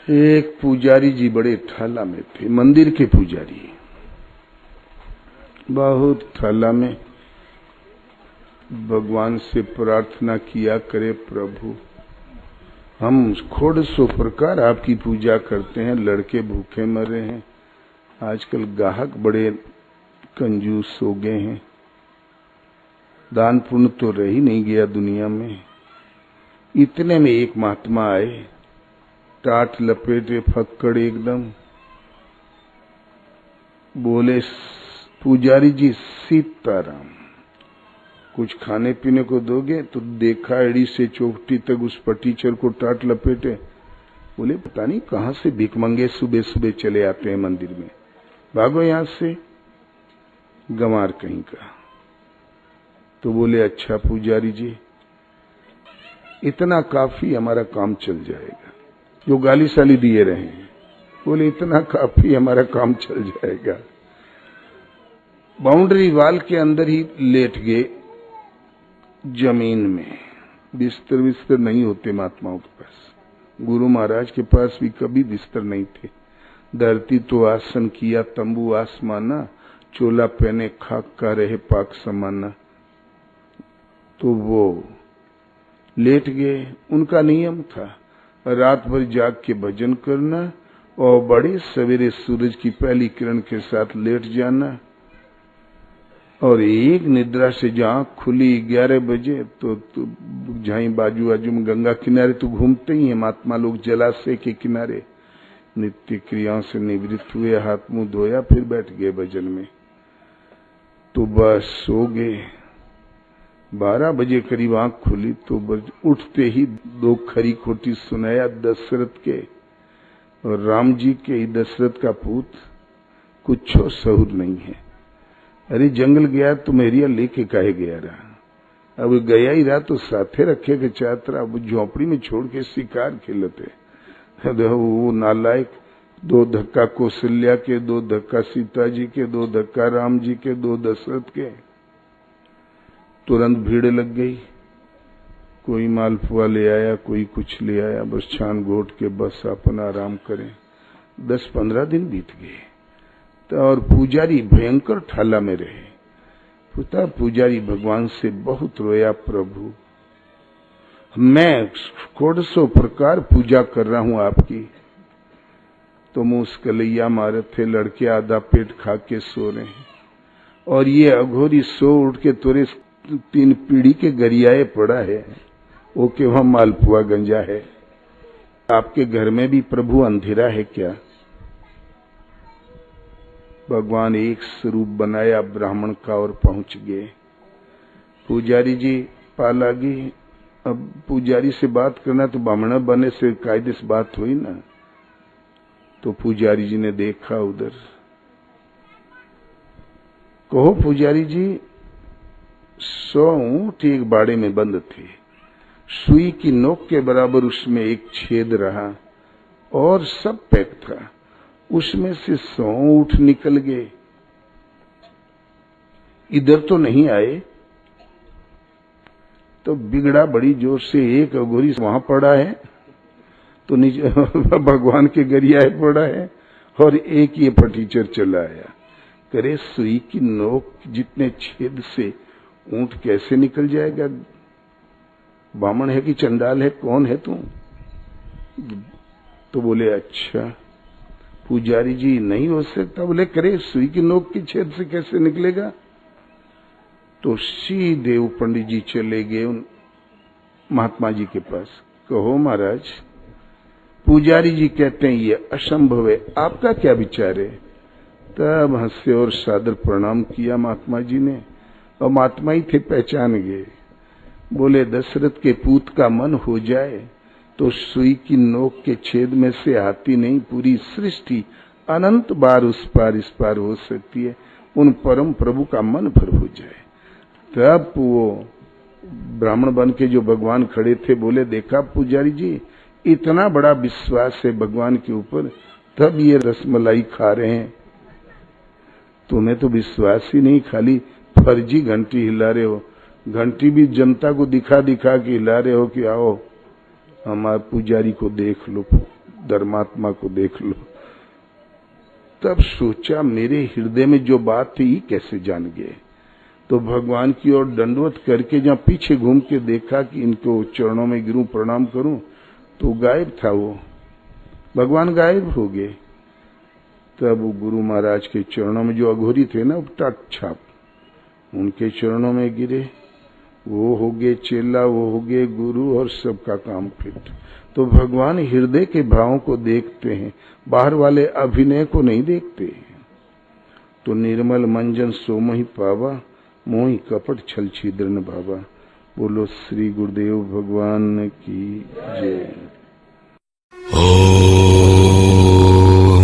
एक पुजारी जी बड़े ठाला में थे, मंदिर के पुजारी, बहुत ठाला में भगवान से प्रार्थना किया करे, प्रभु हम खोड़ सौ प्रकार आपकी पूजा करते हैं, लड़के भूखे मरे हैं, आजकल ग्राहक बड़े कंजूस हो गए हैं, दान पुण्य तो रह ही नहीं गया दुनिया में। इतने में एक महात्मा आए, टाट लपेटे फक्कड़ एकदम, बोले पुजारी जी सीताराम, कुछ खाने पीने को दोगे? तो देखा एड़ी से चौकटी तक उस पटीचर को टाट लपेटे, बोले पता नहीं कहां से भीख मंगे सुबह सुबह चले आते हैं मंदिर में, भागो यहां से, गंवार कहीं का। तो बोले अच्छा पुजारी जी इतना काफी हमारा काम चल जाएगा, जो गाली साली दिए रहे हैं, बोले इतना काफी हमारा काम चल जाएगा। बाउंड्री वाल के अंदर ही लेट गए जमीन में, बिस्तर विस्तर नहीं होते महात्माओं के पास, गुरु महाराज के पास भी कभी बिस्तर नहीं थे। धरती तो आसन किया, तंबू आसमाना, चोला पहने खाक का रहे पाक समाना। तो वो लेट गए, उनका नियम था रात भर जाग के भजन करना और बड़े सवेरे सूरज की पहली किरण के साथ लेट जाना। और एक निद्रा से जहां खुली 11 बजे तो जहां बाजू बाजू में गंगा किनारे तो घूमते ही हैं महात्मा लोग, जलाशय के किनारे नित्य क्रियाओं से निवृत्त हुए, हाथ मुंह धोया, फिर बैठ गए भजन में। तो बस सो गए। 12 बजे करीब आंख खुली तो उठते ही 2 खरी खोटी सुनाया दशरथ के और राम जी के। दशरथ का पूत कुछ सहूर नहीं है, अरे जंगल गया तो मेरिया लेके काहे गया रहा, अब गया ही रहा तो साथे रखे के चाहता, अब झोपड़ी में छोड़ के शिकार खेलते। वो नालायक 2 धक्का कौशल्या के, 2 धक्का सीता जी के, 2 धक्का राम जी के, 2 दशरथ के। तुरंत भीड़ लग गई, कोई मालपुआ ले आया, कोई कुछ ले आया, बस छान घोट के बस अपन आराम करें। 10-15 दिन बीत गए और पुजारी भयंकर ठाला में रहे। पुता पुजारी भगवान से बहुत रोया, प्रभु मैं 150 प्रकार पूजा कर रहा हूं आपकी, तो मुस्कलैया मारे थे, लड़के आधा पेट खा के सो रहे हैं और ये अघोरी सो उठ के तुरे 3 पीढ़ी के गरियाए पड़ा है, वो के वहां मालपुआ गंजा है। आपके घर में भी प्रभु अंधेरा है क्या? भगवान एक स्वरूप बनाया ब्राह्मण का और पहुंच गए। पुजारी जी पालागी, अब पुजारी से बात करना तो ब्राह्मण बने से कायदे से बात हुई ना। तो पुजारी जी ने देखा उधर, कहो पुजारी जी 100 ऊंट एक बाड़े में बंद थे, सुई की नोक के बराबर उसमें एक छेद रहा और सब पैक था, उसमें से 100 ऊंट निकल गए, इधर तो नहीं आए। तो बिगड़ा बड़ी जोर से, एक अघोरी वहां पड़ा है तो नीचे भगवान के गरियाए पड़ा है और एक ये फटीचर चला आया। करे सुई की नोक जितने छेद से ऊंट कैसे निकल जाएगा? बामण है कि चंडाल है, कौन है तू? तो बोले अच्छा पुजारी जी नहीं हो सकता। बोले करे सुई की नोक की छेद से कैसे निकलेगा? तो सीधे पंडित जी चले गए उन महात्मा जी के पास, कहो महाराज पुजारी जी कहते हैं ये असंभव है, आपका क्या विचार है? तब हंसे और सादर प्रणाम किया महात्मा जी ने, और महात्मा ही थे, पहचान गए। बोले दशरथ के पूत का मन हो जाए तो सुई की नोक के छेद में से हाथी नहीं पूरी सृष्टि अनंत बार उस पार इस पार हो सकती है, उन परम प्रभु का मन भर हो जाए। तब वो ब्राह्मण बन के जो भगवान खड़े थे बोले देखा पुजारी जी इतना बड़ा विश्वास है भगवान के ऊपर, तब ये रसमलाई खा रहे हैं, तुम्हें तो विश्वास ही नहीं, खाली फर्जी घंटी हिला रहे हो, घंटी भी जनता को दिखा दिखा के हिला रहे हो कि आओ हमारे पुजारी को देख लो, धर्मात्मा को देख लो। तब सोचा मेरे हृदय में जो बात थी कैसे जान गए। तो भगवान की ओर दंडवत करके जहाँ पीछे घूम के देखा कि इनको चरणों में गिरूं, प्रणाम करूं, तो गायब था वो, भगवान गायब हो गए। तब गुरु महाराज के चरणों में जो अघोरी थे ना, उपटाक छाप, उनके चरणों में गिरे, वो हो गए चेला, वो हो गए गुरु, और सबका काम फिट। तो भगवान हृदय के भावों को देखते हैं, बाहर वाले अभिनय को नहीं देखते। तो निर्मल मंजन सोमहि पावा, मोहि कपट छल छिद्र न भावा। बोलो श्री गुरुदेव भगवान की जय।